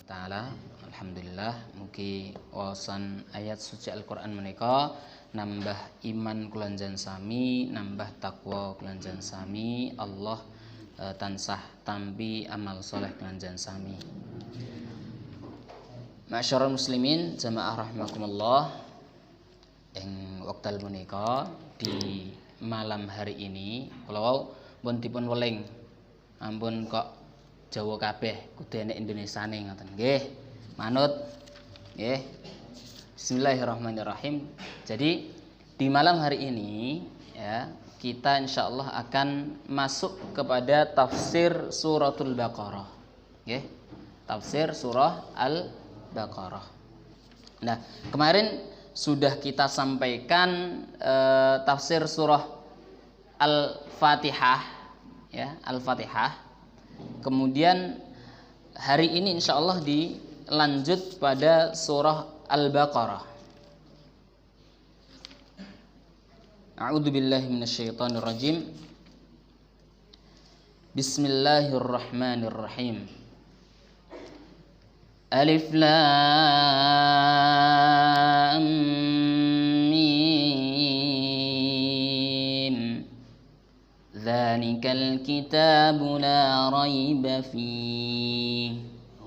Ta'ala, alhamdulillah mugi wawasan ayat suci Al-Qur'an menika nambah iman kulanjan sami, nambah takwa kulanjan sami, Allah tansah tampi amal soleh kulanjan sami. Masyarul muslimin jamaah rahimakumullah, ing wekdal menika di malam hari ini kula pun dipun weling ampun kok Jawa kabeh kudu enek Indonesiane ngoten nggih. Manut nggih. Bismillahirrahmanirrahim. Jadi di malam hari ini ya, kita insyaallah akan masuk kepada tafsir suratul Baqarah. Nggih. Tafsir surah Al-Baqarah. Nah, kemarin sudah kita sampaikan tafsir surah Al-Fatihah ya, Al-Fatihah. Kemudian hari ini insyaallah dilanjut pada surah Al-Baqarah. A'udzubillahi minasyaitonirrajim. Bismillahirrahmanirrahim. Alif Lam ذلك الكتاب لا ريب فيه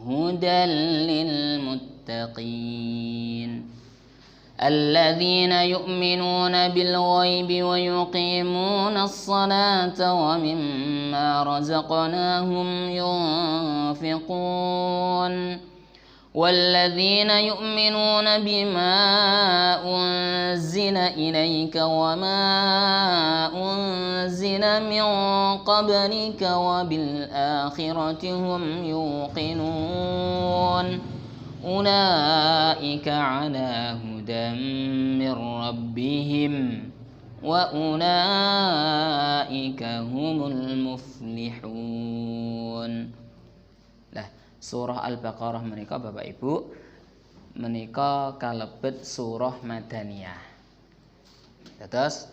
هدى للمتقين الذين يؤمنون بالغيب ويقيمون الصلاة ومما رزقناهم ينفقون والذين يؤمنون بما أنزل إليك وما أنزل من قبلك وبالآخرة هم يوقنون أولئك على هدى من ربهم وأولئك هم المفلحون. Surah Al-Baqarah menika Bapak Ibu menika kalebet surah madaniyah. Terus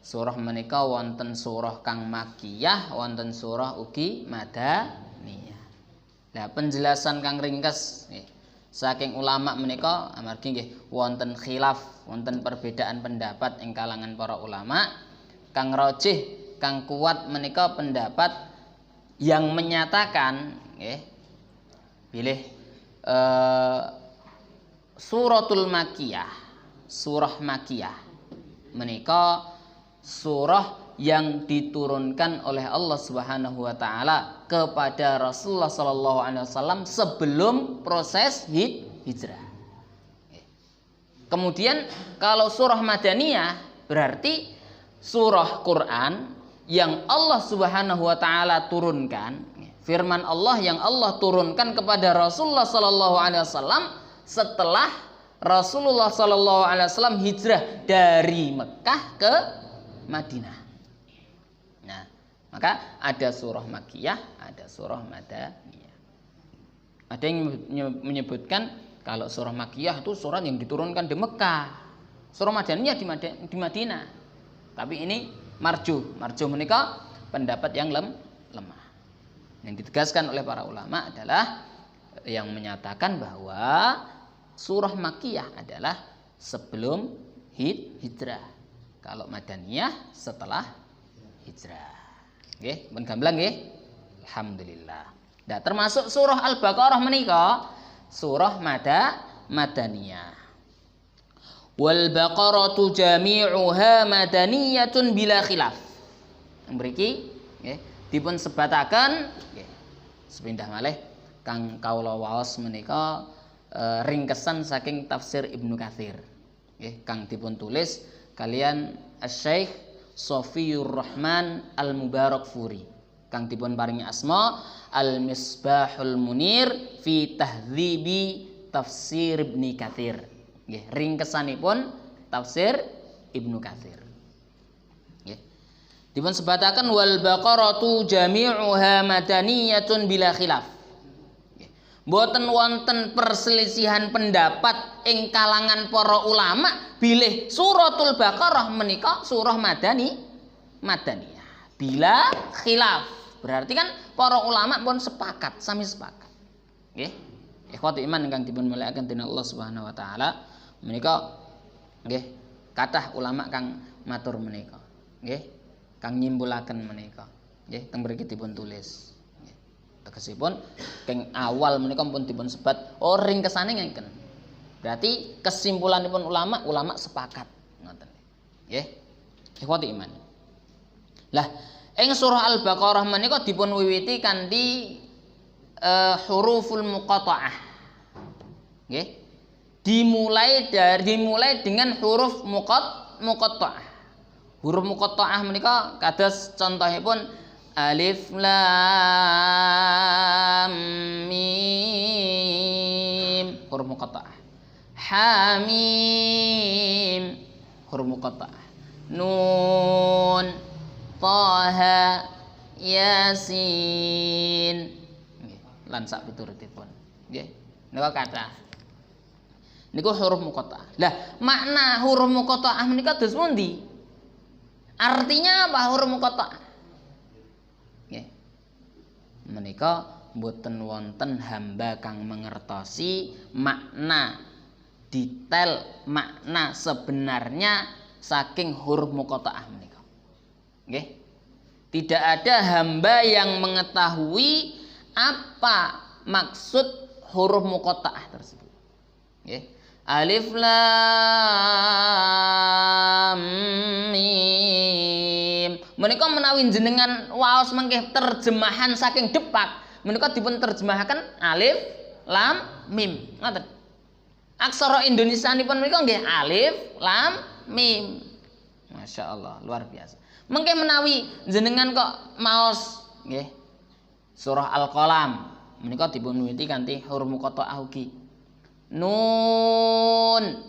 surah menika wonten surah kang makiyah, wonten surah ugi madaniyah. Nah, penjelasan kang ringkes saking ulama menika amargi nggih wonten khilaf, wonten perbedaan pendapat ing kalangan para ulama. Kang rajih, kang kuat menika pendapat yang menyatakan nggih pilih suratul makiyah, surah makiyah menika surah yang diturunkan oleh Allah Subhanahu wa taala kepada Rasulullah sallallahu alaihi wasallam sebelum proses hijrah. Kemudian kalau surah madaniyah berarti surah Quran yang Allah Subhanahu wa taala turunkan, firman Allah yang Allah turunkan kepada Rasulullah sallallahu alaihi wasallam setelah Rasulullah sallallahu alaihi wasallam hijrah dari Mekah ke Madinah. Nah, maka ada surah makiyah, ada surah madaniyah. Ada yang menyebutkan kalau surah makiyah itu surah yang diturunkan di Mekah, surah madaniyah di Madinah. Tapi ini marjuh menika pendapat yang lemah. Yang ditegaskan oleh para ulama adalah yang menyatakan bahwa surah makiyah adalah sebelum hijrah. Kalau madaniyah setelah hijrah. Nggih, pun gamblang nggih. Alhamdulillah. Nah, termasuk surah Al-Baqarah menika surah madaniyah. Wal baqaratu jami'uha madaniyatun bila khilaf. Mriki nggih dipun sebataken nggih sepindah malih kang kawula waos menika ringkesan saking tafsir Ibnu Katsir nggih kang dipun tulis kalian Asy-Syaikh Shafiyur Rahman Al-Mubarakfuri kang dipun paringi asma Al-Misbahul Munir fi Tahdzibi Tafsir Ibnu Katsir nggih ringkesanipun tafsir Ibnu Katsir. Dipun sebataken wal baqaratu jami'uha madaniyatun bila khilaf. Mboten wonten perselisihan pendapat ing kalangan para ulama bilih suratul Baqarah menika surah madaniyah. Bila khilaf. Berarti kan para ulama pun sepakat, sami sepakat. Nggih. Ikhwati iman ingkang dipun mulyakaken dening Allah Subhanahu wa taala, menika nggih kathah ulama kang matur menika. Nggih, kang nyimpulaken menika. Nggih, teng mriki dipun tulis. Nggih. Tegesipun keng awal menika pun dipun sebat ringkesane ngeten. Berarti kesimpulanipun ulama sepakat ngoten. Nggih. Ikhwati iman. Lah, ing surah Al-Baqarah menika dipun wiwiti kanthi huruful muqatta'ah. Nggih. Dimulai dengan huruf muqatta'ah. Huruf muqatta'ah menika kados contohipun alif lam mim huruf muqatta'ah. Ha mim huruf muqatta'ah. Nun Taha Yasin nggih lan sak piturutipun nggih nika kathah niku huruf muqatta'ah. Lah makna huruf muqatta'ah menika dos pundi? Artinya apa huruf muqatta'ah? Nggih. Menika mboten wonten hamba kang mengertosi makna detail makna sebenarnya saking huruf muqatta'ah menika. Nggih. Tidak ada hamba yang mengetahui apa maksud huruf muqatta'ah tersebut. Nggih. Alif lam mim. Menika menawi jenengan waos mengke terjemahan saking Depak, menika dipun terjemahaken alif lam mim. Ngoten. Aksara Indonesianipun menika nggih alif lam mim. Masya Allah, luar biasa. Mengke menawi jenengan kok maos nggih surah Al-Qalam menika dipun wiwiti kanthi huruf muqatta'ah ugi. Nun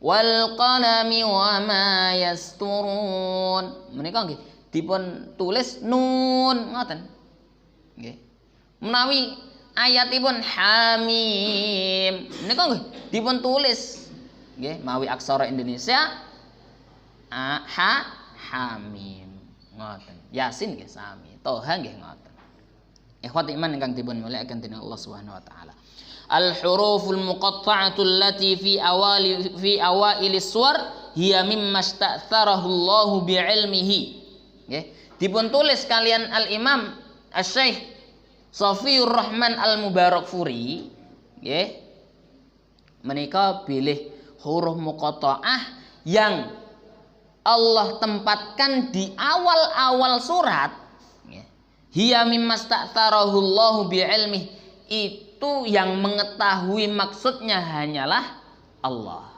wal qalami wa ma yasturun. Menika nggih dipun tulis nun ngoten. Nggih. Menawi ayatipun hamim menika nggih dipun tulis nggih mawi aksara Indonesia hamim ngoten. Yasin nggih sami, Toha nggih ngoten. Ikhwati iman ingkang dipun mulyakaken dening Allah Subhanahu wa taala. Al-huruful muqatta'atu allati fi awailis suwar hiya mimma ista'tharahu Allah bi'ilmihi. Nggih, dipun tulis kalian Al-Imam Asy-Syaikh Shafiyur Rahman Al-Mubarakfuri, nggih. Menika bilih huruf muqatta'ah yang Allah tempatkan di awal-awal surat, nggih. Hiya mimma ista'tharahu Allah bi'ilmihi. Itu yang mengetahui maksudnya hanyalah Allah.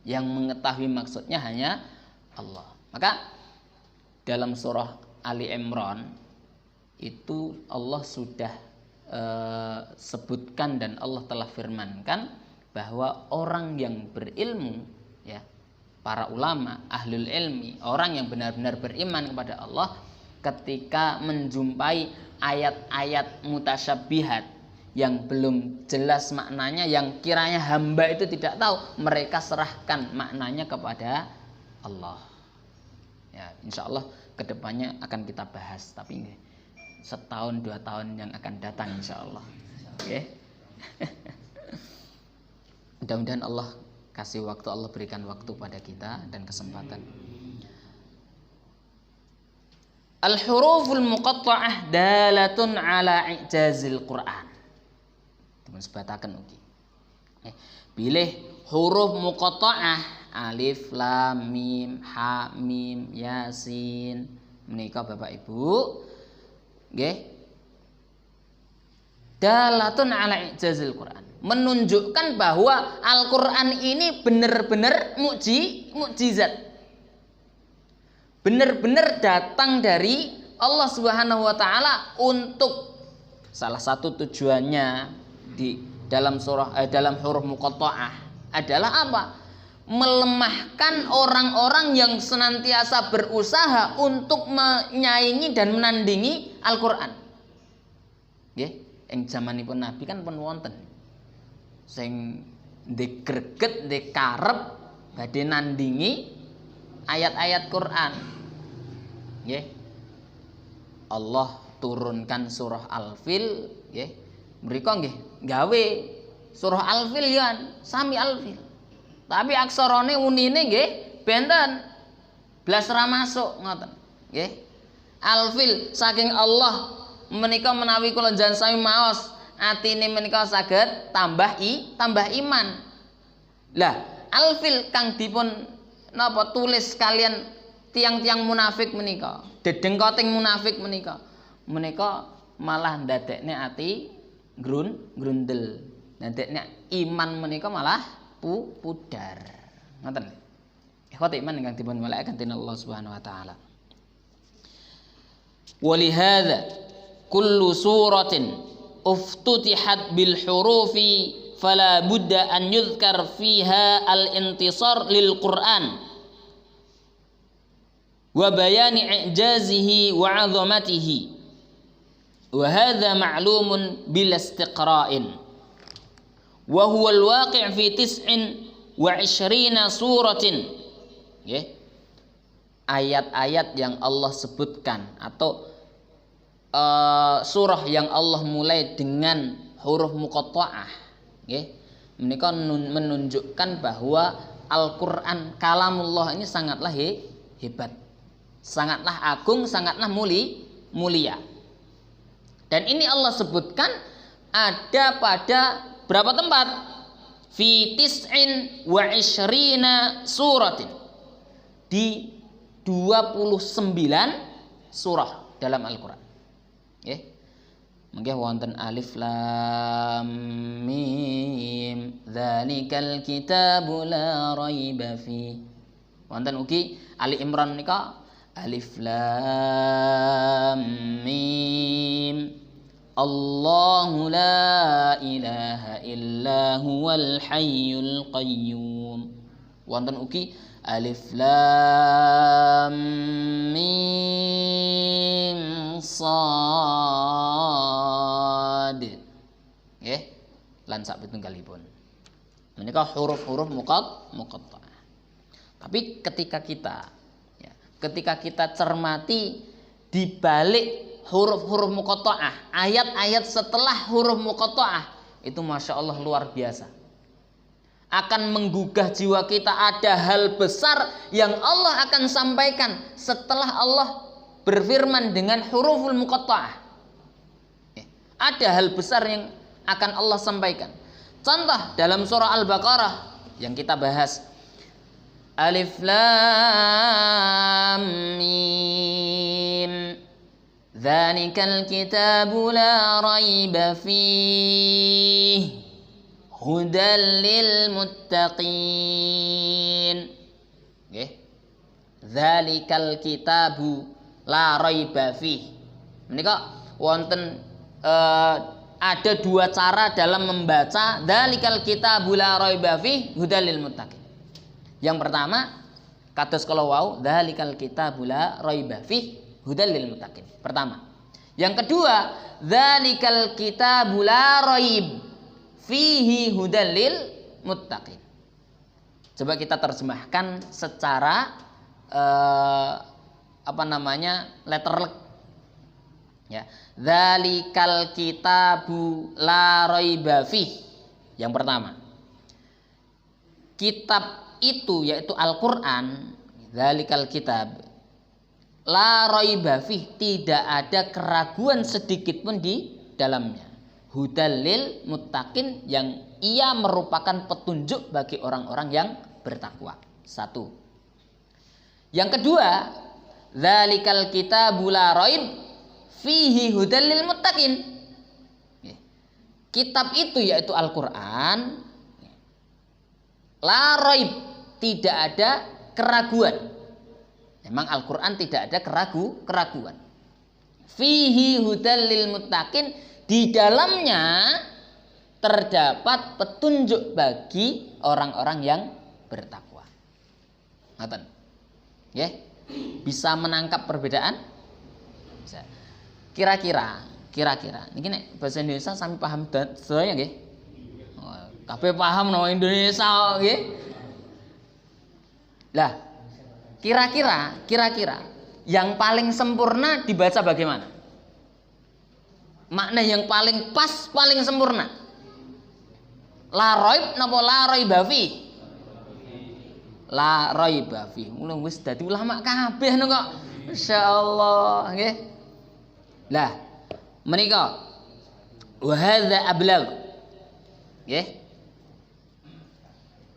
Yang mengetahui maksudnya hanya Allah. Maka dalam surah Ali Imran itu Allah sudah sebutkan dan Allah telah firmankan bahwa orang yang berilmu, ya, para ulama, ahlul ilmi, orang yang benar-benar beriman kepada Allah, ketika menjumpai ayat-ayat mutasyabihat yang belum jelas maknanya, yang kiranya hamba itu tidak tahu, mereka serahkan maknanya kepada Allah. Ya, insya Allah kedepannya akan kita bahas, tapi ini setahun 2 tahun yang akan datang insya Allah. Oke. Mudah-mudahan Allah kasih waktu, Allah berikan waktu pada kita dan kesempatan. Al-huruful muqatta'ah dalatun ala i'jazil Qur'an. Dipun sebataken ugi. Bilih huruf muqatta'ah alif lam mim ha mim yasin menika Bapak Ibu nggih dalatun ala i'jazil Qur'an, menunjukkan bahwa Al-Qur'an ini benar-benar mukjizat. Benar-benar datang dari Allah Subhanahu wa taala untuk salah satu tujuannya di dalam dalam huruf muqatta'ah adalah apa? Melemahkan orang-orang yang senantiasa berusaha untuk menyaingi dan menandingi Al-Qur'an. Nggih, ing zamanipun Nabi kan pun wonten sing ndek greget, ndek karep badhe nandingi ayat-ayat Quran. Nggih. Allah turunkan surah Al-Fil, nggih. Mriku nggih gawe surah Al-Fil ya sami Al-Fil. Tapi aksarane unine nggih benten. Blas ra masuk ngoten. Nggih. Al-Fil saking Allah menika menawi kula njan sami maos atine menika saged tambah iman. Lah, Al-Fil kang dipun napa tulis kalian tiang-tiang munafik menika, dedengkoting munafik menika malah ndadekne ati grundel. Ndadekne iman menika malah pudar. Ngoten. Ikhwati iman ingkang dipun mulyakaken dening Allah Subhanahu wa taala. Walihada kullu suratin uftutihat bil hurufi fala budda an yudhkar fiha al intisar lil Qur'an wa bayani i'jazihi wa 'azamatihi wa hadha ma'lumun bil istiqra'in wa huwa al waqi' fi 29 suratin. Ayat-ayat yang Allah sebutkan atau surah yang Allah mulai dengan huruf muqatta'ah menika menunjukkan bahwa Al-Qur'an kalamullah ini sangatlah hebat, sangatlah agung, sangatlah mulia. Dan ini Allah sebutkan ada pada berapa tempat? Fi 29 suratin. Di 29 surah dalam Al-Qur'an. Nggih. Mangke wonten alif lam mim dzalikal kitabu la raiba fi. Wonten ugi Ali Imran nika alif lam mim Allahu la ilaha illa huwal hayyul qayyum. Wonten ugi alif lam mim sad. Nggih, lan sak petunggalipun. Menika huruf-huruf muqatta'ah. Tapi ketika kita cermati di balik huruf-huruf muqatta'ah, ayat-ayat setelah huruf muqatta'ah itu masya Allah luar biasa. Akan menggugah jiwa kita, ada hal besar yang Allah akan sampaikan setelah Allah berfirman dengan huruful muqatta'ah. Ada hal besar yang akan Allah sampaikan. Contoh dalam surah Al-Baqarah yang kita bahas. Alif lam mim dzalikal kitabu la raiba fihi hudal lil muttaqin. Nggih. Dzalikal kitabu la raiba fihi. Menika wonten ada dua cara dalam membaca dzalikal kitabu la raiba fihi hudal lil muttaqin. Yang pertama kados kala wau dzalikal kitabu la raiba fihi hudal lil muttaqin. Pertama. Yang kedua dzalikal kitabu la raib fihi hudal lil muttaqin. Coba kita terjemahkan secara letterlek. Ya, dzalikal kitabu la raiba fihi. Yang pertama. Kitab itu yaitu Al-Qur'an, dzalikal kitab la raiba fihi, tidak ada keraguan sedikit pun di dalamnya. Hudal lil muttaqin, yang ia merupakan petunjuk bagi orang-orang yang bertakwa. Satu. Yang kedua, dzalikal kitabu la raib fihi hudal lil muttaqin. Kitab itu yaitu Al-Qur'an la raib, tidak ada keraguan. Memang Al-Qur'an tidak ada keraguan. Fihi hudal lil muttaqin, di dalamnya terdapat petunjuk bagi orang-orang yang bertakwa. Ngoten. Nggih. Bisa menangkap perbedaan? Bisa. Kira-kira niki nek bahasa Indonesia sami paham sedaya nggih? Kabeh paham nama Indonesia nggih. Lah, kira-kira yang paling sempurna dibaca bagaimana? Makna yang paling pas, paling sempurna. La raib napa la raiba fi? La raiba fi. Mulane wis dadi ulama kabeh kok. Masyaallah nggih. Lah menika wa hadza ablagh. Nggih.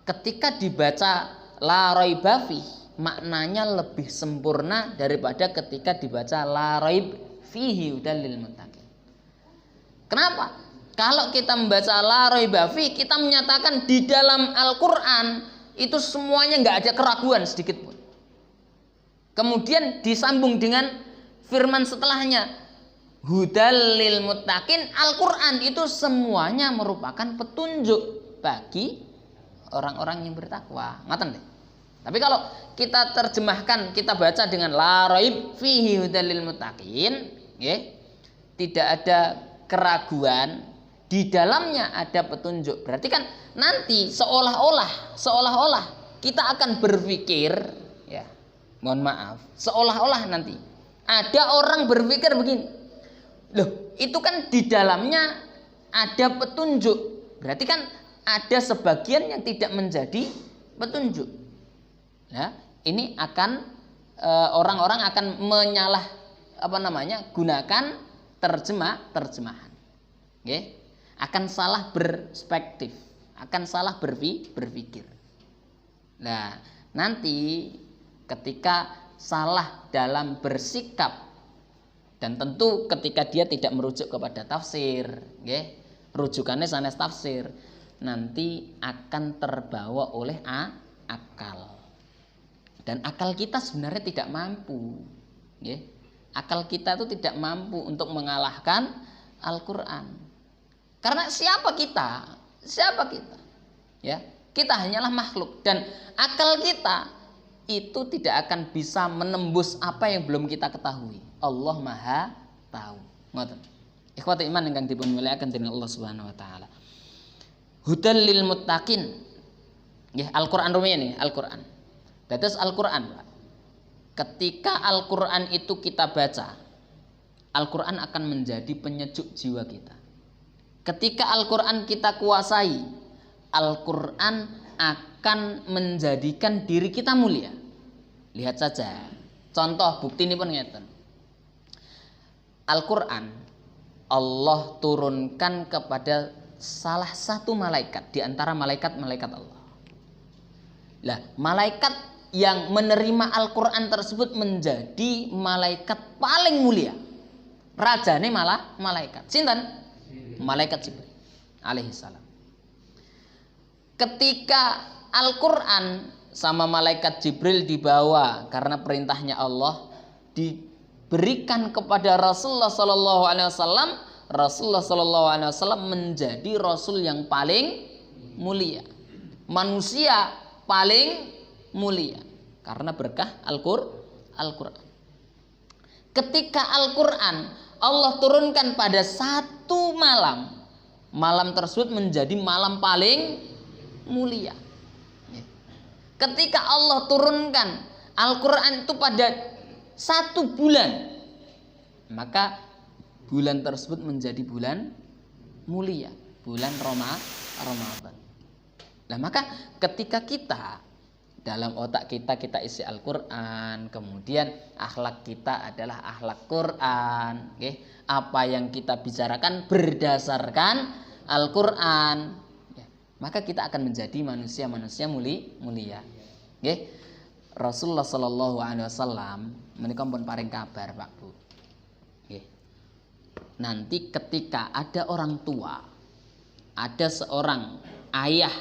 Ketika dibaca la raiba fi, maknanya lebih sempurna daripada ketika dibaca la raib fihi hudal lil muttaqin. Kenapa? Kalau kita membaca la raiba fi, kita menyatakan di dalam Al-Qur'an itu semuanya nggak ada keraguan sedikit pun. Kemudian disambung dengan firman setelahnya hudal lil muttaqin. Al-Qur'an itu semuanya merupakan petunjuk bagi orang-orang yang bertakwa. Ngoten deh. Tapi kalau kita terjemahkan, kita baca dengan la raib fihi hudal lil muttaqin, nggih. Tidak ada keraguan, di dalamnya ada petunjuk. Berarti kan nanti seolah-olah kita akan berpikir, ya, mohon maaf, seolah-olah nanti ada orang berpikir begini, loh itu kan di dalamnya ada petunjuk, berarti kan ada sebagian yang tidak menjadi petunjuk. Nah, ini akan orang-orang akan gunakan terjemahan, okay? Akan salah berspektif, akan salah berpikir. Nah, nanti ketika salah dalam bersikap, dan tentu ketika dia tidak merujuk kepada tafsir, okay? Rujukannya sanes tafsir, nanti akan terbawa oleh akal. Dan akal kita sebenarnya tidak mampu, okay? Akal kita itu tidak mampu untuk mengalahkan Al-Quran. Karena siapa kita? Ya, kita hanyalah makhluk dan akal kita itu tidak akan bisa menembus apa yang belum kita ketahui. Allah Maha tahu. Ngoten. Ikhwati iman ingkang dipun mulyakaken dening Allah Subhanahu wa taala. Hudal lil muttaqin. Nggih, Al-Qur'an rumiyin Al-Qur'an. Dados Al-Qur'an, Pak. Ketika Al-Qur'an itu kita baca, Al-Qur'an akan menjadi penyejuk jiwa kita. Ketika Al-Qur'an kita kuasai, Al-Qur'an akan menjadikan diri kita mulia. Lihat saja, contoh bukti ini pun ngeten. Al-Qur'an Allah turunkan kepada salah satu malaikat di antara malaikat-malaikat Allah. Lah, malaikat yang menerima Al-Qur'an tersebut menjadi malaikat paling mulia. Rajane malah malaikat. Sinten? Malaikat Jibril alaihissalam. Ketika Al-Qur'an sama malaikat Jibril dibawa karena perintahnya Allah, diberikan kepada Rasulullah sallallahu alaihi wasallam, Rasulullah sallallahu alaihi wasallam menjadi rasul yang paling mulia. Manusia paling mulia karena berkah Al-Qur'an. Ketika Al-Qur'an Allah turunkan pada satu malam, malam tersebut menjadi malam paling mulia. Ketika Allah turunkan Al-Qur'an itu pada satu bulan, maka bulan tersebut menjadi bulan mulia, bulan Ramadan. Nah, maka ketika kita dalam otak kita isi Al-Qur'an, kemudian akhlak kita adalah akhlak Qur'an, okay? Apa yang kita bicarakan berdasarkan Al-Qur'an, ya, maka kita akan menjadi manusia-manusia mulia. Okay? Rasulullah sallallahu alaihi wasallam menika pun paring kabar, Pak Bu. Okay. Nanti ketika ada orang tua, ada seorang ayah,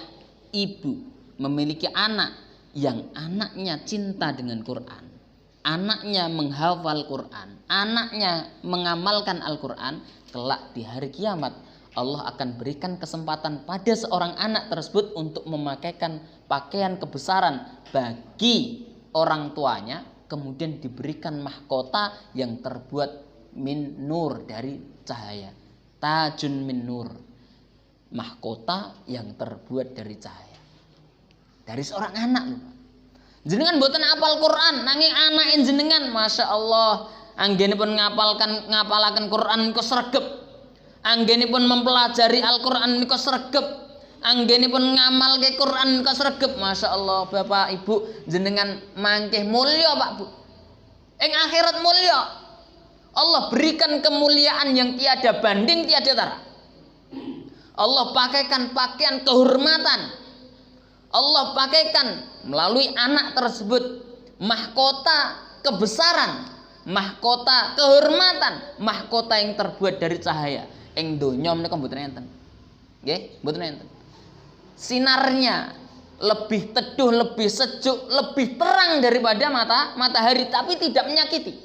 ibu memiliki anak yang anaknya cinta dengan Quran, anaknya menghafal Quran, anaknya mengamalkan Al-Quran, kelak di hari kiamat Allah akan berikan kesempatan pada seorang anak tersebut untuk memakaikan pakaian kebesaran bagi orang tuanya, kemudian diberikan mahkota yang terbuat min nur, dari cahaya, tajun min nur, mahkota yang terbuat dari cahaya. Dari seorang anak loh. Jenengan mboten apal Quran, nanging anak jenengan Masya Allah anggenipun ngapalaken Quran niku sregep. Anggenipun mempelajari Al-Quran niku sregep. anggenipun ngamalke Quran kok sregep, masyaallah Bapak Ibu jenengan mangkeh mulya Pak Bu. Ing akhirat mulya. Allah berikan kemuliaan yang tiada banding tiada tara. Allah pakaikan pakaian kehormatan. Allah pakaikan melalui anak tersebut mahkota kebesaran, mahkota kehormatan, mahkota yang terbuat dari cahaya. Ing donya menika mboten enten. Nggih, mboten enten. Sinarnya lebih teduh, lebih sejuk, lebih terang daripada matahari, tapi tidak menyakiti.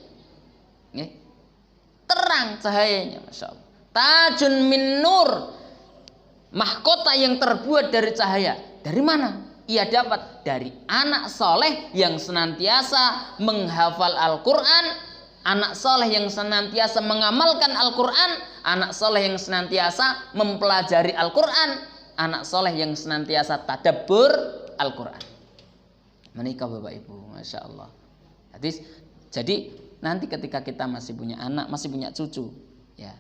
Nggih. Terang cahayanya, masyaallah. Tajun min nur, mahkota yang terbuat dari cahaya. Dari mana? Ia dapat dari anak soleh yang senantiasa menghafal Al-Quran, anak soleh yang senantiasa mengamalkan Al-Quran, anak soleh yang senantiasa mempelajari Al-Quran, anak soleh yang senantiasa tadabbur Al-Quran. Menikah Bapak Ibu, Masya Allah. Jadi nanti ketika kita masih punya anak, masih punya cucu, ya,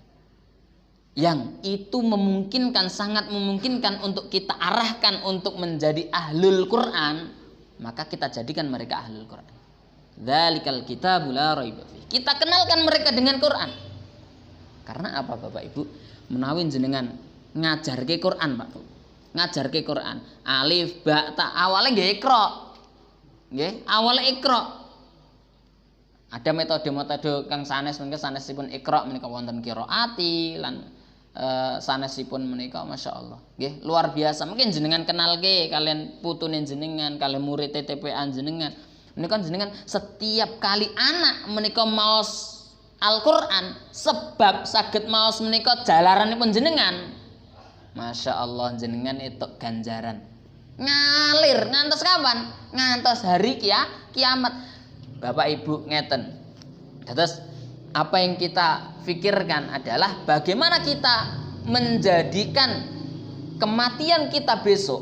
yang itu memungkinkan, sangat memungkinkan untuk kita arahkan untuk menjadi ahlul Quran, maka kita jadikan mereka ahlul Quran. Dzalikal kitabul la raiba fihi. Kita kenalkan mereka dengan Quran. Karena apa Bapak Ibu? Menawi jenengan ngajarke Quran, Pak Bu. Ngajarke Quran, alif ba ta, awalnya nggih Iqra. Nggih, awalnya Iqra. Ada metode-metode kang sanes menika sanesipun Iqra menika wonten qiraati lan sanesipun menika masyaallah nggih luar biasa. Mungkin jenengan kenalke kalian putune jenengan, kalian murid TTP-an jenengan. Menika jenengan setiap kali anak menika maos Al-Qur'an sebab saged maos menika jalaranipun jenengan. Masyaallah jenengan entuk ganjaran. Ngalir ngantos kapan? Ngantos hari kiamat. Bapak Ibu ngeten. Terus apa yang kita pikirkan adalah bagaimana kita menjadikan kematian kita besok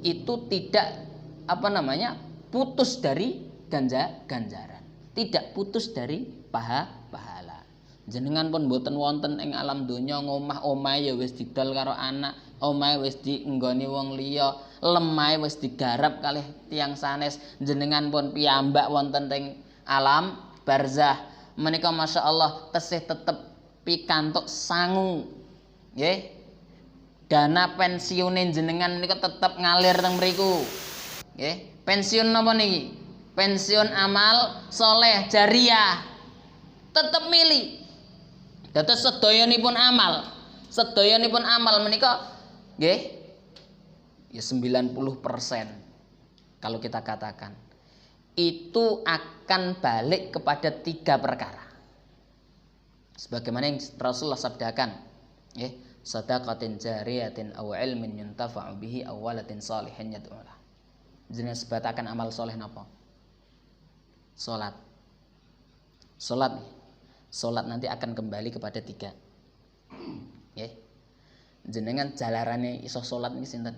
itu tidak putus dari ganjaran, tidak putus dari pahala. Jenengan pun mboten wonten ing alam donya ngomah omahe ya wis didol karo anak, omahe wis dienggoni wong liya, lemahe wis digarap kalih tiyang sanes, jenengan pun piyambak wonten ing alam barzah. Menika masyaallah tesih tetep pikantuk sangu. Nggih. Dana pensiune jenengan menika tetep ngalir teng mriku. Nggih. Pensiun napa niki? Pensiun amal soleh jariah. Tetep milih. Dados sedayanipun amal menika nggih ya 90% kalau kita katakan itu akan balik kepada 3 perkara. Sebagaimana yang Rasulullah sabdakan, nggih, shadaqatin jariyatin aw ilmin yuntafa'u bihi aw waladin shalihin yad'ulah. Jenengan sebataken amal soleh napa? Salat. Salat nanti akan kembali kepada 3. Nggih. Jenengan jalarane iso salat niki sinten?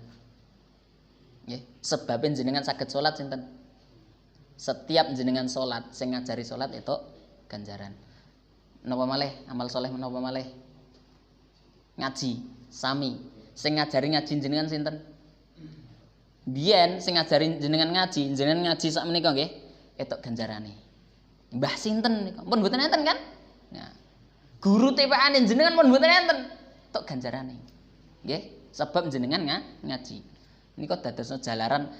Nggih, sebabin jenengan saged salat sinten? Setiap jenengan salat, sing ngajari salat itu ganjaran. Napa malih amal soleh menapa malih? Ngaji, sami. Sing ngajari ngaji jenengan sinten? Biyen sing ngajari jenengan ngaji sak menika nggih, etuk ganjarane. Mbah sinten nika? Pun mboten enten kan? Nah, guru TPA jenengan pun mboten enten, etuk ganjarane. Nggih, sebab jenengan ngaji. Nika dadosna jalaran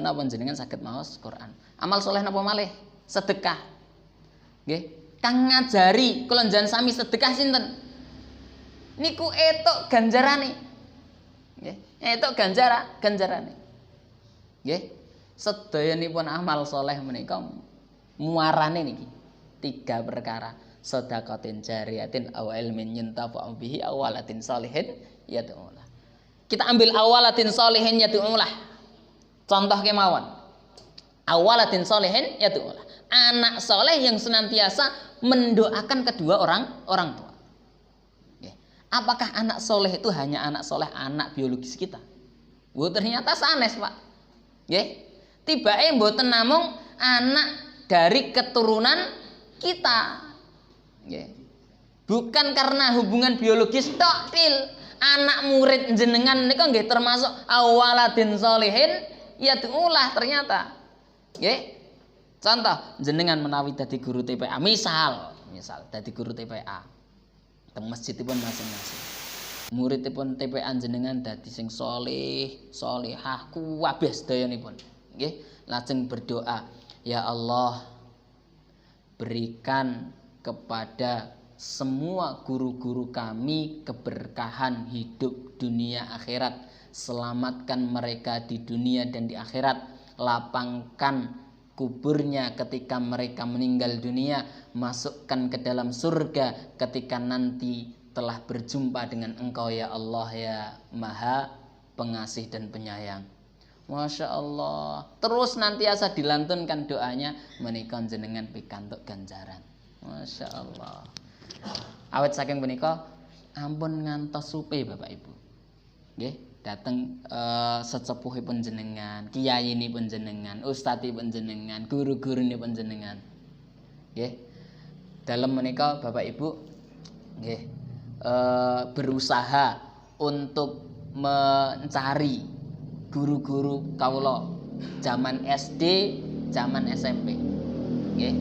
napa jenengan saged maos Quran. Amal soleh napa malih? Sedekah. Nggih, kang ngajari kula njan sami sedekah sinten? Niku etuk ganjarane. Nggih, etuk ganjarane. Nggih, sedayanipun amal soleh menika muarane niki 3 perkara. Shadaqatin jariyatin aw ilmin yuntafa'u bihi aw waladin shalihin yad'ulah. Kita ambil awalatin sholihin yad'ulah. Contoh kemawon. Awalatin sholihin yad'ulah. Anak soleh yang senantiasa mendoakan kedua orang tua. Apakah anak soleh itu hanya anak soleh anak biologis kita? Ternyata sanes Pak. Tibake mboten namung anak dari keturunan kita. Bukan karena hubungan biologis tok, anak murid jenengan niku nggih termasuk awaladin sholihin ya diulah ternyata. Nggih. Contoh jenengan menawi dadi guru TPA, misal dadi guru TPA. Teng masjidipun masing-masing. Muridipun TPA jenengan dadi sing sholih, sholihah kuwabeh sedayanipun. Nggih, lajeng berdoa, ya Allah berikan kepada semua guru-guru kami keberkahan hidup dunia akhirat. Selamatkan mereka di dunia dan di akhirat. Lapangkan kuburnya ketika mereka meninggal dunia. Masukkan ke dalam surga ketika nanti telah berjumpa dengan Engkau ya Allah ya Maha Pengasih dan Penyayang. Masya Allah. Terus nantiasa dilantunkan doanya, menika jenengan pikantuk ganjaran. Masya Allah. Awet saking menika ampun ngantos supe Bapak Ibu. Nggih, dateng sesepuhipun jenengan, kiyainipun jenengan, ustadzipun jenengan, guru-gurunipun jenengan. Nggih. Dalem menika Bapak Ibu nggih berusaha untuk mencari guru-guru kawula zaman SD, zaman SMP. Nggih.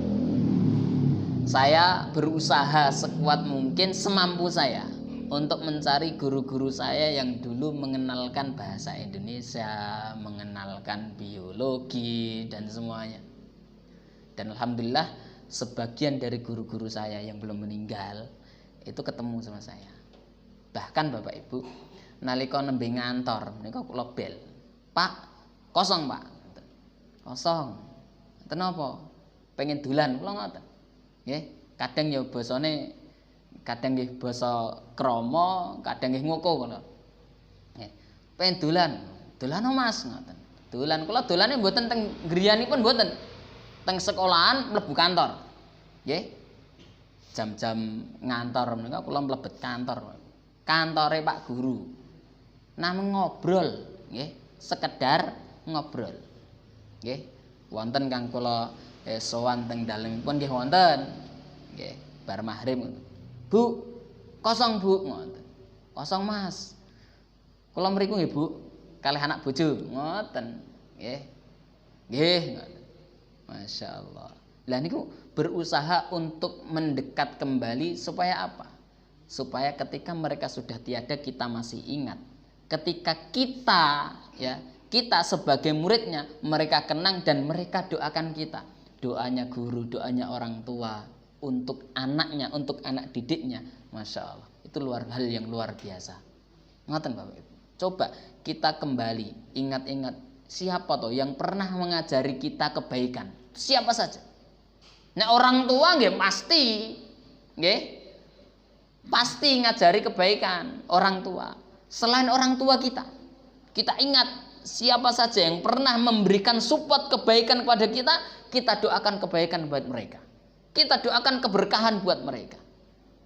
Saya berusaha sekuat mungkin semampu saya untuk mencari guru-guru saya yang dulu mengenalkan bahasa Indonesia, mengenalkan biologi dan semuanya. Dan alhamdulillah sebagian dari guru-guru saya yang belum meninggal itu ketemu sama saya. Bahkan Bapak Ibu nalika nembe ngantor menika kula bel. Pak, kosong Pak. Kosong. Ngoten apa? Pengen dolan kula ngoten. Nggih, kadang ya basane kadang nggih basa krama, kadang nggih ngoko kula. Nggih. Pengen dolan. Dolan Mas ngoten. Dolan kula dolane mboten teng griyanipun mboten. Teng sekolahan mlebu kantor. Nggih. Jam-jam ngantor menika kula mlebet kantor. Kantore Pak Guru. Namung ngobrol, nggih, sekedar ngobrol. Nggih. Wonten kang kula sowan teng dalemipun nggih wonten. Nggih, bar maghrib. Bu, kosong Bu ngoten. Kosong Mas. Kula mriku nggih Bu, kalih anak bojo ngoten. Nggih. Nggih ngoten. Masyaallah. Lah niku berusaha untuk mendekat kembali supaya apa? Supaya ketika mereka sudah tiada kita masih ingat. Ketika kita sebagai muridnya mereka kenang dan mereka doakan kita. Doanya guru, doanya orang tua untuk anaknya, untuk anak didiknya. Masya Allah, itu hal yang luar biasa. Ngoten Bapak Ibu. Coba kita kembali ingat-ingat siapa toh yang pernah mengajari kita kebaikan. Siapa saja. Nah orang tua nggih pasti, nggih pasti ngajari kebaikan orang tua. Selain orang tua kita ingat siapa saja yang pernah memberikan support kebaikan kepada kita, kita doakan kebaikan buat mereka. Kita doakan keberkahan buat mereka.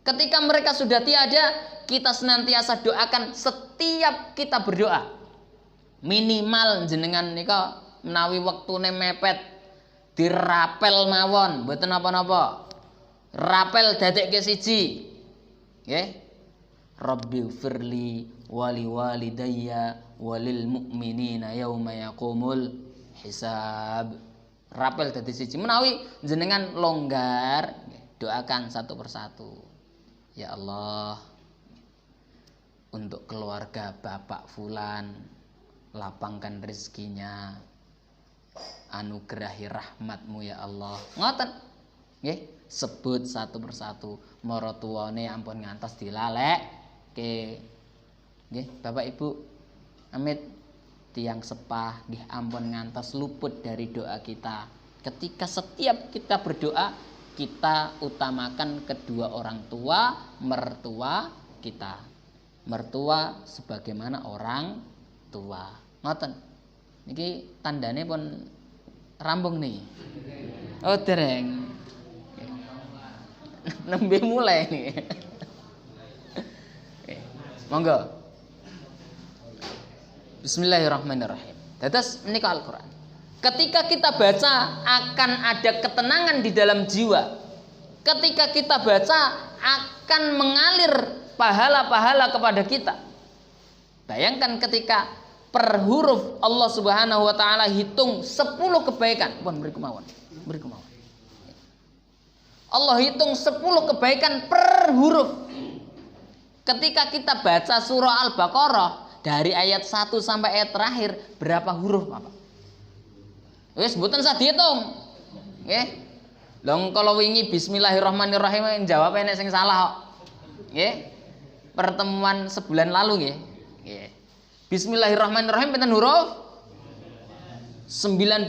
Ketika mereka sudah tiada, kita senantiasa doakan setiap kita berdoa. Minimal jenengan nika menawi wektune mepet dirapel mawon, mboten napa-napa. Rapel dadekke siji. Nggih. Rabbi firli wali walidayya walil mu'minina yauma yaqumul hisab. Rapel dadi siji. Menawi jenengan longgar, doakan satu persatu. Ya Allah, untuk keluarga Bapak Fulan, lapangkan rezekinya, anugerahi rahmatmu ya Allah. Ngoten. Nggih, sebut satu persatu. Maratuwane ampun ngantos dilalekke. Nggih, Bapak Ibu, amit tiang sepah nggih ampun ngantos luput dari doa kita. Ketika setiap kita berdoa, kita utamakan kedua orang tua, mertua kita. Mertua sebagaimana orang tua. Ngoten. Niki tandane pun rampung nih. Oh dereng. Nembe mulai nih. Monggo. Bismillahirrahmanirrahim. Dados menika Al-Qur'an. Ketika kita baca akan ada ketenangan di dalam jiwa. Ketika kita baca akan mengalir pahala-pahala kepada kita. Bayangkan ketika per huruf Allah Subhanahu wa taala hitung 10 kebaikan. Pun beri kemauan. Allah hitung 10 kebaikan per huruf. Ketika kita baca surah Al-Baqarah dari ayat 1 sampai ayat terakhir, berapa huruf, Bapak? Wis mboten usah dihitung. Nggih. Long kalau wingi bismillahirrahmanirrahim jawab enek sing salah kok. Nggih. Pertemuan sebulan lalu nggih. Nggih. Bismillahirrahmanirrahim pinten huruf? 19.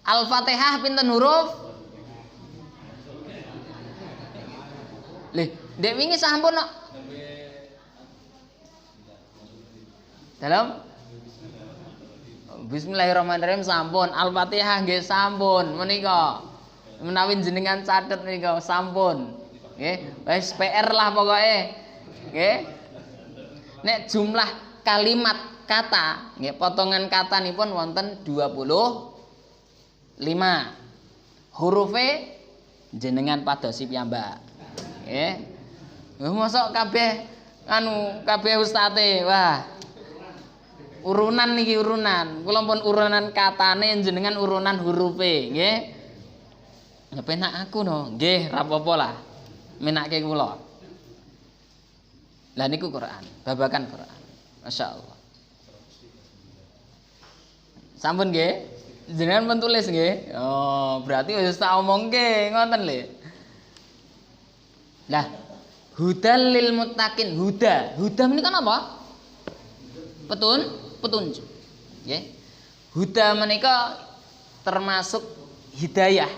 Al-Fatihah pinten huruf? Lih, ndek wingi sampun kok. Dalam Bismillahirrahmanirrahim sampun, Al-Fatihah nggih sampun menika. Menawi jenengan catet menika sampun. Nggih, wis PR lah pokoke. Nggih. Nek jumlah kalimat kata, nggih potongan katanipun wonten 25. Hurufe jenengan padosi piyambak. Nggih. Mosok kabeh kabeh ustate, wah. Urunan niki urunan. Kula pun urunan katane jenengan urunan hurufe, nggih. Ya penak aku no, nggih ra apa-apa lah. Menake kula. Lah niku Quran, babakan Quran. Masyaallah. Sampun nggih? Jenengan pun tulis nggih. Oh, berarti wis tak omongke ngoten lho. Lah, hudal lil muttaqin. Huda menika napa? Petunjuk. Nggih. Huda menika termasuk hidayah.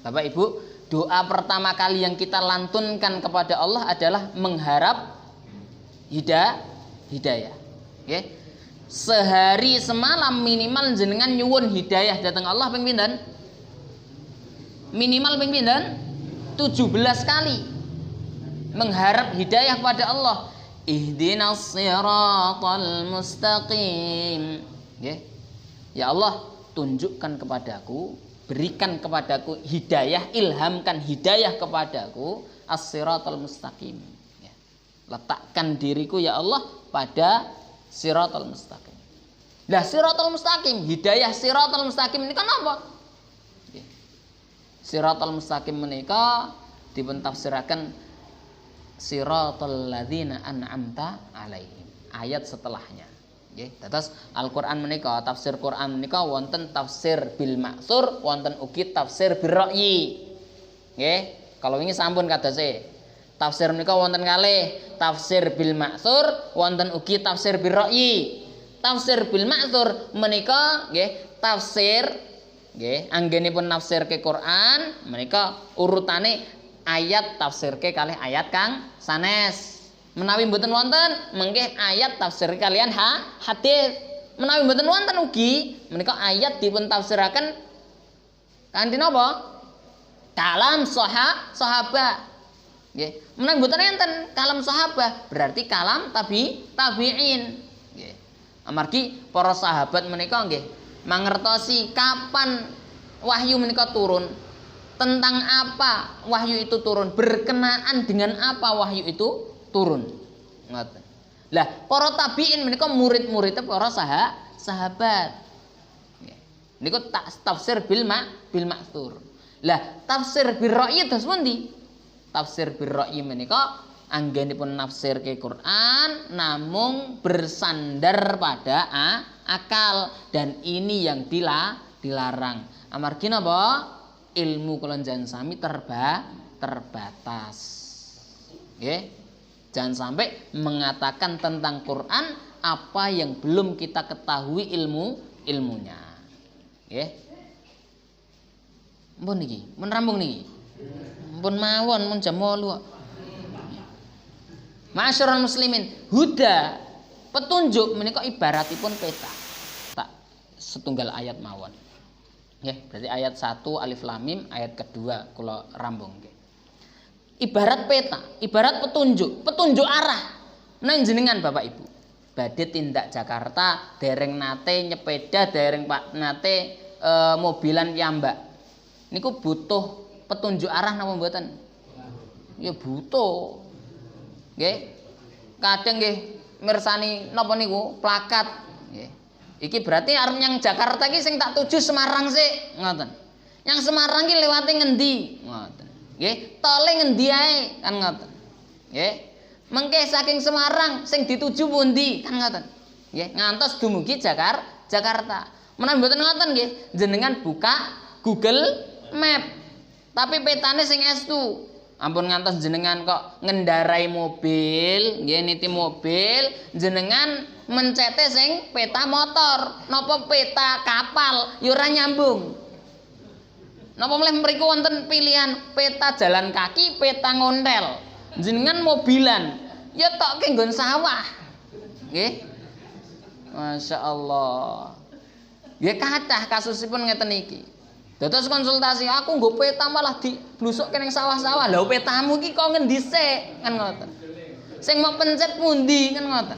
Bapak Ibu, doa pertama kali yang kita lantunkan kepada Allah adalah mengharap hidayah. Nggih. Sehari semalam minimal jenengan nyuwun hidayah datang Allah ping pinten? Minimal ping pinten? 17 kali. Mengharap hidayah pada Allah. Ihdinas siratal mustaqim. Nggih. Ya Allah, tunjukkan kepadaku, berikan kepadaku hidayah, ilhamkan hidayah kepadaku as-siratal mustaqim. Ya. Letakkan diriku ya Allah pada siratal mustaqim. Lah siratal mustaqim, hidayah siratal mustaqim ini kan apa? Ya. Siratal mustaqim menika dipun tafsiraken siratal ladzina an'amta alaihim. Ayat setelahnya. Nggih, dados Al-Qur'an menika tafsir Qur'an menika wonten tafsir bil ma'tsur, wonten ugi tafsir bir ra'yi. Nggih, kalau wingi sampun kadose. Tafsir menika wonten kalih, tafsir bil ma'tsur, wonten ugi tafsir bir ra'yi. Tafsir bil ma'tsur menika nggih tafsir nggih anggenipun nafsirke Qur'an menika urutane ayat tafsirke kalih ayat kang sanes. Menawi mboten wonten mengke ayat tafsir kalian hadis. Menawi mboten wonten ugi menika ayat dipun tafsiraken kanthi napa? Kalam sahabat. Nggih. Menawi mboten enten kalam sahabat berarti kalam tabi'in. Nggih. Amargi para sahabat menika nggih mangertosi kapan wahyu menika turun, tentang apa wahyu itu turun, berkenaan dengan apa wahyu itu turun. Ngoten. Lah, para tabi'in menika murid-muridnya para sahabat. Nggih. Niku tafsir bil ma'tsur. Lah, tafsir bir ra'yi dos pundi? Tafsir bir ra'yi menika anggenipun nafsirke Quran namung bersandar pada akal dan ini yang dilarang. Amargi napa? Ilmu kula jangan sami terbatas. Nggih. Jangan sampai mengatakan tentang Quran apa yang belum kita ketahui ilmunya. Nggih. Mpun niki, mun rambung niki. Mpun mawon mun jam 8. Masyarul muslimin, huda petunjuk menika ibaratipun peta. Tak setunggal ayat mawon. Nggih, berarti ayat 1 alif lam mim, ayat kedua kula rambung nggih. Ibarat peta, ibarat petunjuk arah. Nang jenengan Bapak Ibu, badhe tindak Jakarta, dereng nate nyepeda, dereng Pak nate mobilan piyambak. Niku butuh petunjuk arah napa mboten? Ya butuh. Nggih. Kadang nggih mirsani napa niku plakat nggih. Iki berarti arep nyang Jakarta iki sing tak tuju Semarang sik, ngoten. Yang Semarang iki liwate ngendi? Ngoten. Nggih, tole ngendi ae kan ngoten. Nggih. Mengke saking Semarang sing dituju pundi kan ngoten. Nggih, ngantos dumugi Jakarta. Menawi mboten ngoten nggih, jenengan buka Google Map. Tapi petane sing estu. Ampun ngantos jenengan kok ngendarai mobil, nggih niti mobil, jenengan mencete sing peta motor, napa peta kapal, ya ora nyambung. Napa mleh mriku wonten pilihan peta jalan kaki, peta ngontel. Jenengan mobilan, ya tok kenggon sawah. Nggih. Masya Allah. Nggih kathah kasusipun ngeten iki. Dados konsultasi aku nggo peta malah diblusukke ning sawah-sawah. Lha petamu iki kok ngendi sik? Kan ngoten. Sing mau pencet pundi kan ngoten.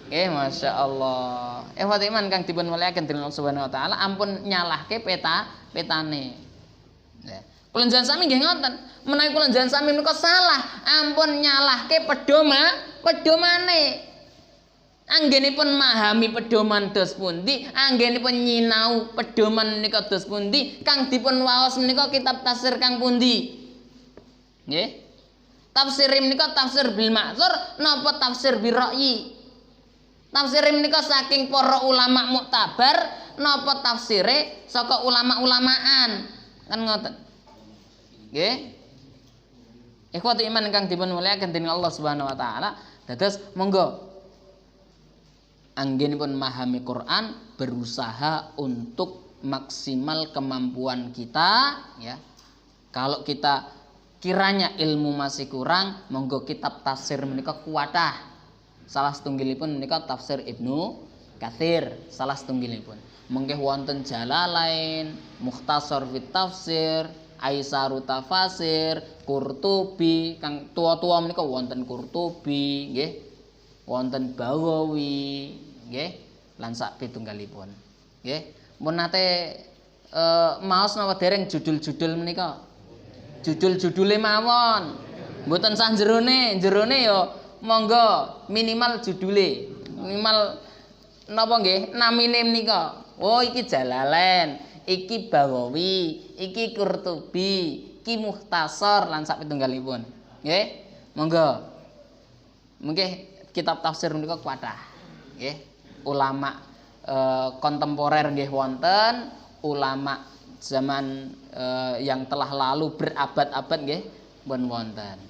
Nggih, Masya Allah. Ikhwati iman kang dipun mulyakaken dening Allah Subhanahu wa taala, ampun nyalahke petane. Nggih. Kula njenengan sami nggih ngoten. Menawi kula njenengan sami menika salah, ampun nyalahke pedomane. Anggenipun memahami pedoman dos pundi, anggenipun nyinau pedoman menika dos pundi, kang dipun waos menika kitab tafsir kang pundi? Nggih. Tafsir menika tafsir bil ma'tsur napa tafsir bi ra'yi? Tafsir menika saking para ulama muktabar napa tafsire saka ulama-ulamaan? Kan ngoten. Nggih. Ikhwati iman kang dipun mulyakaken dening Allah Subhanahu wa taala, dados monggo anggenipun memahami Quran, berusaha untuk maksimal kemampuan kita ya. Kalau kita kiranya ilmu masih kurang, monggo kitab tafsir menika kuatah. Salah setunggalipun menika tafsir Ibnu Katsir, salah setunggalipun. Mengke wonten Jalalain, Mukhtasar fit Tafsir, Aisaru Tafasir, Qurtubi, kang tua-tua menika wonten Qurtubi nggih. Wonten Bawawi nggih, lan sak pitunggalipun. Nggih, mun nate maos napa dereng judul-judul menika? Judul-judule mawon. Mboten sah jerone ya monggo minimal judule. Minimal napa nggih? Namine menika. Oh iki Jalalain, iki Bawawi, iki Qurtubi, iki Mukhtasar lan sak pitunggalipun. Nggih. Monggo. Mungkin kitab tafsir menika kuatah. Nggih. Ulama kontemporer nggih wonten, ulama zaman yang telah lalu berabad-abad nggih pun wonten.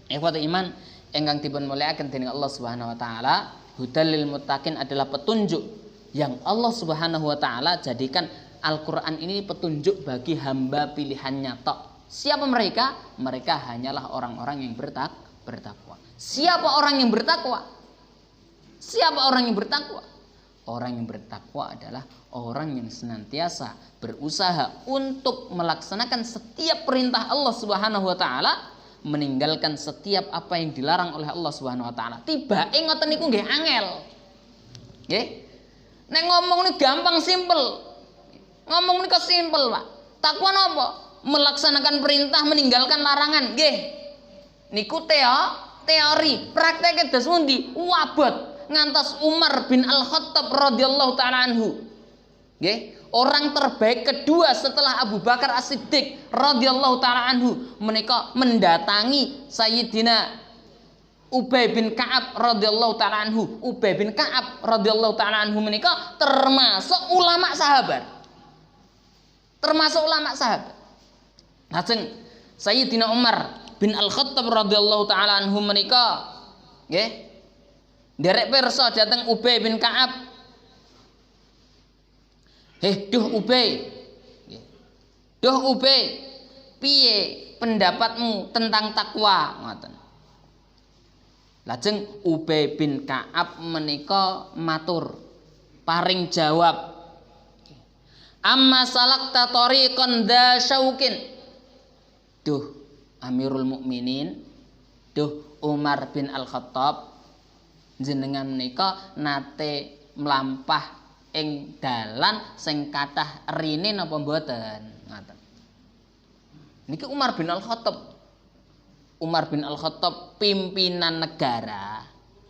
Ikhwati iman ingkang dipun mulyakaken dening Allah Subhanahu wa taala, hudal lil muttaqin adalah petunjuk yang Allah Subhanahu wa taala jadikan Al-Qur'an ini petunjuk bagi hamba pilihannya tok. Siapa mereka? Mereka hanyalah orang-orang yang bertakwa. Siapa orang yang bertakwa? Siapa orang yang bertakwa? Orang yang bertakwa adalah orang yang senantiasa berusaha untuk melaksanakan setiap perintah Allah Subhanahu wa taala, meninggalkan setiap apa yang dilarang oleh Allah Subhanahu wa taala. Tibake ngoten niku nggih angel. Nggih. Nek ngomong niku gampang simpel. Ngomong niku simpel, Pak. Takwa napa? Melaksanakan perintah, meninggalkan larangan. Nggih. Niku teori, prakteknya dos pundi? Wabot. Ngantos Umar bin Al-Khattab radhiyallahu taala anhu. Nggih, orang terbaik kedua setelah Abu Bakar As-Siddiq radhiyallahu taala anhu menika mendatangi Sayyidina Ubay bin Ka'ab radhiyallahu taala anhu. Ubay bin Ka'ab radhiyallahu taala anhu menika termasuk ulama sahabat. Lajeng Sayyidina Umar bin Al-Khattab radhiyallahu taala anhu menika nggih derek pirsa dhateng Ubay bin Ka'ab. Duh Ubay. Duh Ubay, piye pendapatmu tentang takwa? Ngoten. Lajeng Ubay bin Ka'ab menika matur, paring jawab. Amma salakta tariqan dza syaukin. Duh Amirul Mukminin, duh Umar bin Al-Khattab, jenengan menika nate mlampah ing dalan sing kathah rine napa mboten? Ngoten. Niki Umar bin Al-Khattab. Umar bin Al-Khattab pimpinan negara.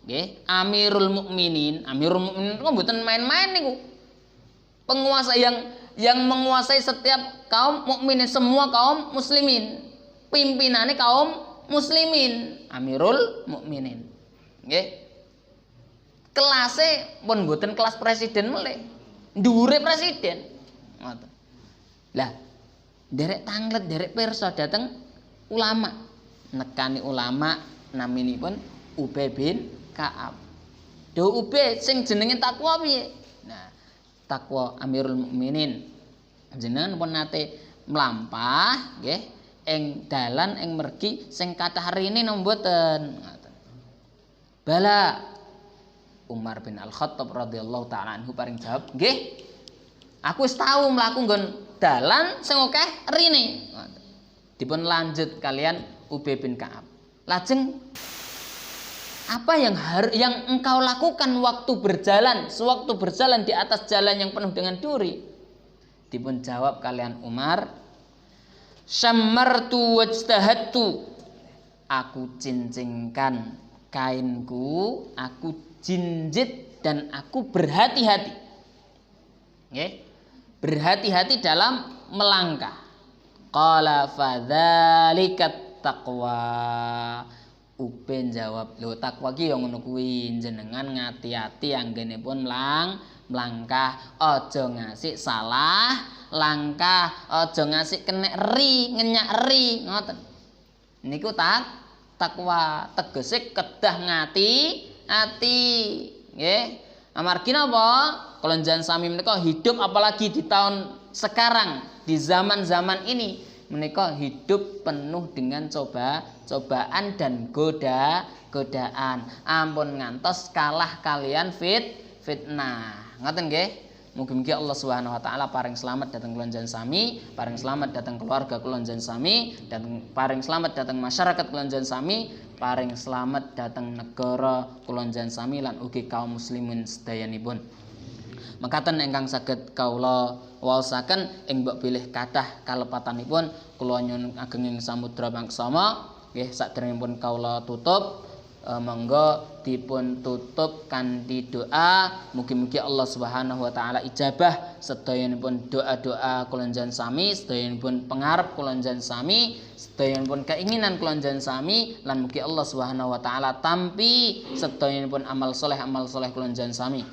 Nggih, Amirul Mukminin itu mboten main-main niku. Penguasa yang menguasai setiap kaum mukminin, semua kaum muslimin. Pimpinannya kaum muslimin, Amirul Mukminin. Nggih. Kelasnya pun mboten kelas presiden meleh. Dhuwure presiden. Ngoten. Lah, derek tanglet, derek pirsa dateng ulama. Nekani ulama naminipun Ubay bin Ka'ab. Do Ubay sing jenenge takwa piye? Nah, takwa Amirul Mukminin. Jenengan pun nate mlampah nggih ing dalan ing mergi sing kathah rene napa mboten? Ngoten. Bala Umar bin Al-Khattab radhiyallahu taala anhu paring jawab, nggih. Aku wis tau mlaku nggon dalan sing akeh rene. Ngoten. Dipun lanjut kalian Ubay bin Ka'ab. Lajeng apa yang engkau lakukan sewaktu berjalan di atas jalan yang penuh dengan duri? Dipun jawab kalian Umar, syammartu wajtahattu. Aku cincingkan kainku, aku jinjit dan aku berhati-hati. Nggih. Berhati-hati dalam melangkah. Qala fadzalikat taqwa. Uben jawab, lho takwa ki yo ngono kuwi, jenengan ngati-ati anggenipun mlangkah, aja ngasih salah langkah, aja ngasih kenek eri, ngenyak eri, ngoten. Niku takwa, tegese kedah ngati-ati, nggih. Amargi napa? Kula njen sami menika hidup apalagi di tahun sekarang, di zaman-zaman ini menika hidup penuh dengan cobaan dan godaan. Ampun ngantos kalah kalian fitnah. Ngoten nggih. Mugi-mugi Allah Subhanahu wa taala paring selamat dhateng kula njen sami, paring selamat dhateng keluarga kula njen sami, dan paring selamat dhateng masyarakat kula njen sami, paring selamat dhateng negara kula njen sami lan ugi kaum muslimin sedayanipun. Mekaten ingkang saged kawula waosaken ing mbok bilih kathah kalepatanipun kula nyuwun ageng samudra pangsama nggih sadèrèngipun kawula tutup monggo dipun tutup kanthi doa mugi-mugi Allah Subhanahu wa taala ijabah sedayanipun doa-doa kula njen sami, sedayanipun pangarep kula njen sami, sedayanipun keinginan kula njen sami lan mugi Allah Subhanahu wa taala tampi sedayanipun amal soleh kula njen sami.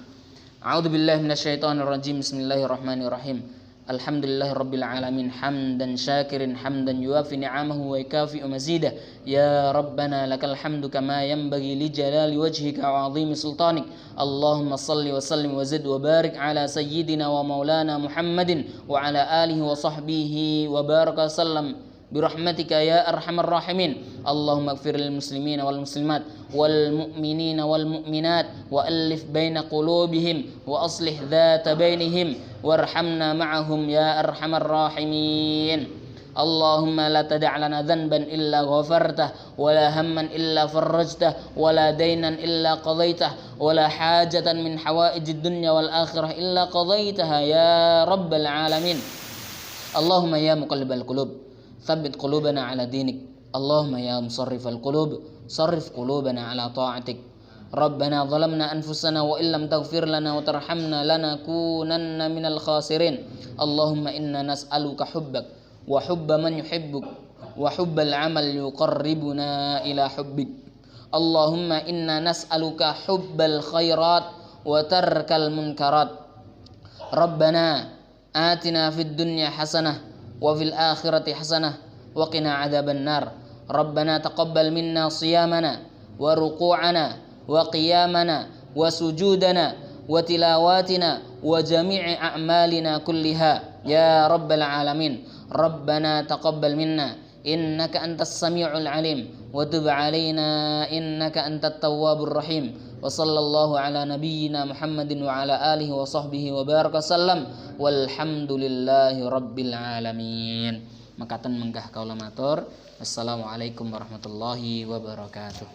A'udzu billahi minasyaitonir rajim. Bismillahirrahmanirrahim. Alhamdulillahirabbil alamin hamdan syakirin hamdan yuwafi ni'amahu wa yakafi'u mazidah. Ya rabbana lakal hamdu kama yanbaghi li jalali wajhika wa 'azimi sultanik. Allahumma shalli wa sallim wa zid wa barik ala sayyidina wa maulana Muhammadin wa ala alihi wa sahbihi wa baraka sallam. Birahmatika ya arhamar rahimin. Allahumma ighfir lil muslimin wal muslimat wal mu'minin wal mu'minat wa alif baina qulubihim wa aslih dhata bainihim warhamna ma'ahum ya arhamar rahimin. Allahumma la tada' lana dhanban illa ghafartah wa la hamman illa farajtah wa la daynan illa qadaitah wa la hajatan min hawaijid dunya wal akhirah illa qadaitaha ya rabbal alamin. Allahumma ya muqallibal qulub ثبت قلوبنا على دينك. اللهم يا مصرف القلوب صرف قلوبنا على طاعتك. ربنا ظلمنا أنفسنا وإن لم تغفر لنا وترحمنا لنكونن من الخاسرين. اللهم إنا نسألك حبك وحب من يحبك وحب العمل يقربنا إلى حبك. اللهم إنا نسألك حب الخيرات وترك المنكرات. ربنا آتنا في الدنيا حسنة وفي الآخرة حسنة وقنا عذاب النار. ربنا تقبل منا صيامنا وركوعنا وقيامنا وسجودنا وتلاواتنا وجميع أعمالنا كلها يا رب العالمين. ربنا تقبل منا إنك أنت السميع العليم وتب علينا إنك أنت التواب الرحيم. وصلى الله على نبينا محمد وعلى آله وصحبه وبارك وسلم والحمد لله رب العالمين. Makaten menggah kaula matur. Assalamualaikum warahmatullahi wabarakatuh.